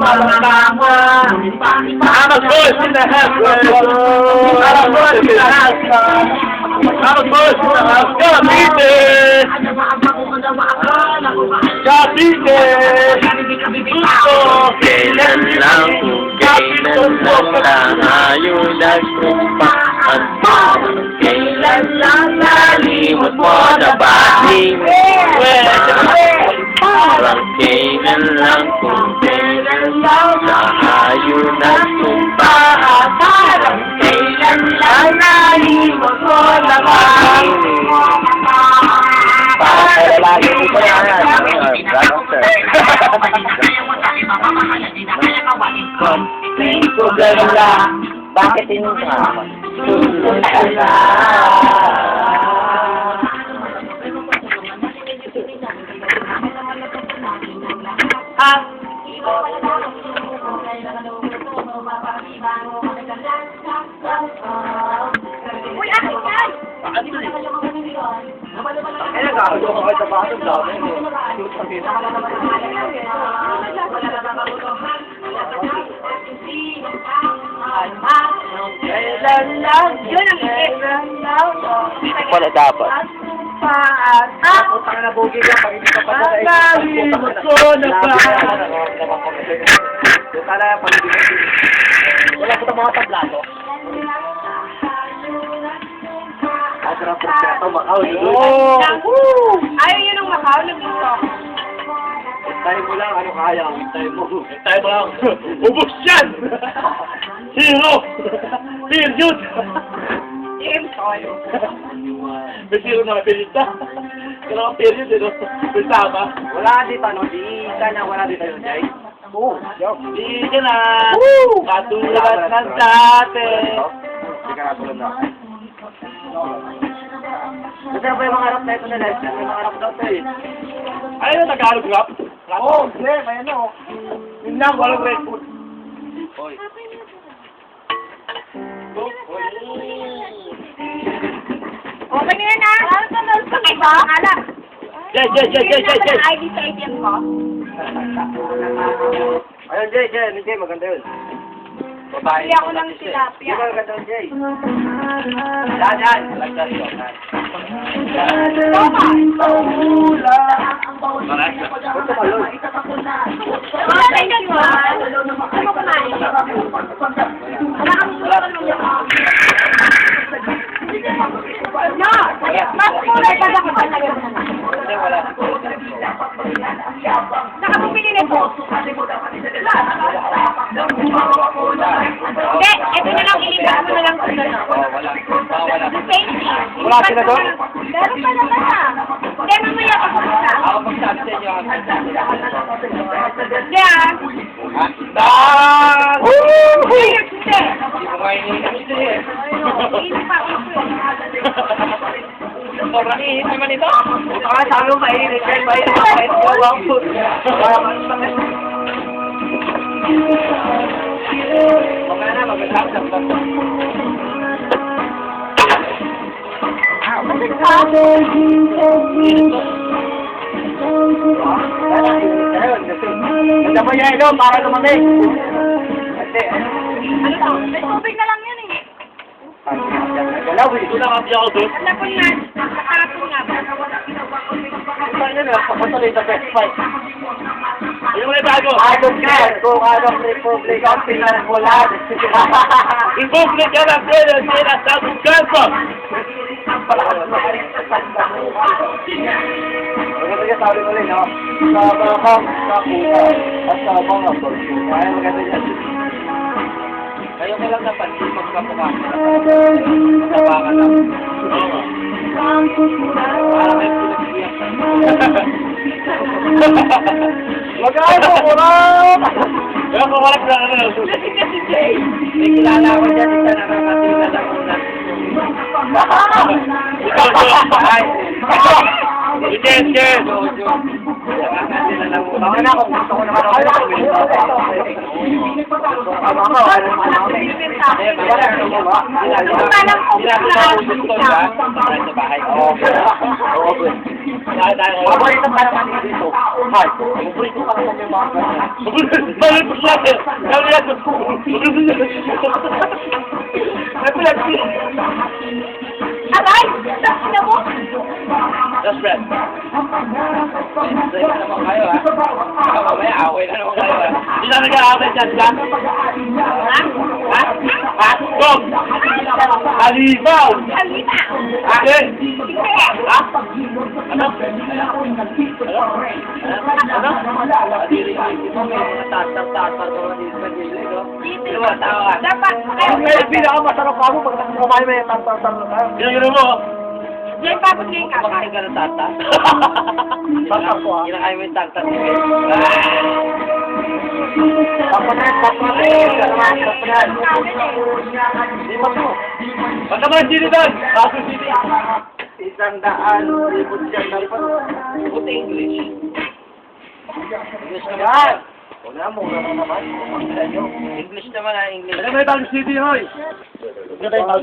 I'm a voice in the house. I'm a voice in the house. I'm a voice in the house. Kapite! Kapite! Gusto! Kailan lang tayo nagtupaan? Kailan lang nalimot mo na bating? Parang kailan lang tayo nagtupaan? Parang kailan lang nalimot mo na bating? Para lagi ko yan. Problema, bakit inuha? Problema. Uy, akin yan! Ay, nag-aaral ko sa baso daw. Yun ang Wala dapat. Utang na bugi ka pag hindi ka pa sa wala po mga tablado. Asarap po siya ito, Macau. Ayaw yun ang Macau, nag-gusto. Tayo mo lang, ano kaya? Tayo mo lang. Ubus yan! Hero! Period! James, tayo. May zero na may period na. Kailangan period, eh, no? May tama. Wala dito, no? Di ka na wala dito yun, Jay. Oo, Di ka na. Katulad ng dati. Di ka natulad na. Kasi ba yung mga harap na ito na live? May mga harap daw ito eh. Ayun na, Tagalog rap. Oo, Glenn, ayan o. Yun lang, walang red food. Hoy. Okay na yan, ha? Ano ka nun sa iba? Alak. Jay! ID sa ATM ko. Ayun, Jay, maganda yun. Bili ako ng tilapia. Di ba maganda yun, Jay? Yan. Toma! Punta ka, Lord. Wala na yun, ha? Ano kumain? Wala kang sulat ng No! Mas kulay ka ako talaga na. Nakabumili nito. Hindi, ito na lang, ilipat mo na lang kung gano'n. Wala sila doon? Meron pa naman ah. Hindi, mamaya pa pumunta. Ako magsabi sa inyo. Hindi ah. Dan! Hindi. Hindi mo kayo hindi eh. Hindi pa ako Sobrang ihit naman ito. Sabi mo, mainit, Jay. Mainit. Wala food. Mamaya na, mag-laptop lang. Ganda mo niya ito, para lumamig. Ate, Ano to? May tubig na lang yan eh. galaw eh. Ito lang ang ako doon. Nakapon na. Nakapon nga ba? Ano na, papatuloy sa best fight. Ano mo na bago? Adong ka, kung anong Republic of Pinagmulan. Republic ka na pwede sila sa Bukasa. Maganda ka sabi mo rin, no? Sa bakang kakuha at sa mga fortune. Ay, maganda yan. Kayo ko lang napan, magkapuka. Natabakan lang. Oo. Parang may pinag-iyak. Mag-ano mo na! Kaya ko wala na ano. Kasi Jay, may kilala ako dyan, isa na nakatila lang una. Yes. Nakatila lang una. Baka na ako, gusto ko naman ako. Kung alam ko na Sa bahay. Oo. Paborito pa naman dito. Ay, paborito pa naman yung mga ganyan. Balik po siya. Kami yan. Epilepsy. Aray! Sino mo? That's right. Sa'yo naman kayo, ha? Baka mamaya, away na naman kayo, ha? Hindi na nag-aaway dyan, ha? Ha? Ha? Gog! Halimaw! Halina! Ate! Sige! Ha? Ano? Dapat! Kaya pinakamasarap ako pag kumain may tantar-tar na tayo. Ginagano mo? Diyan papagay ka. Kumakain ka ng tata? Tantar ko, ha? Kinakain mo yung tata ni Ben. Papanet, papanet. Papanet. Di ba to? Basta mo ang sili doon! Baso sili! 100,000 dyan na pa. Buti English. English naman. Yan! Wala, mura na naman. English naman, ha? English. Ano may bagong sili, hoy? Huwag na tayo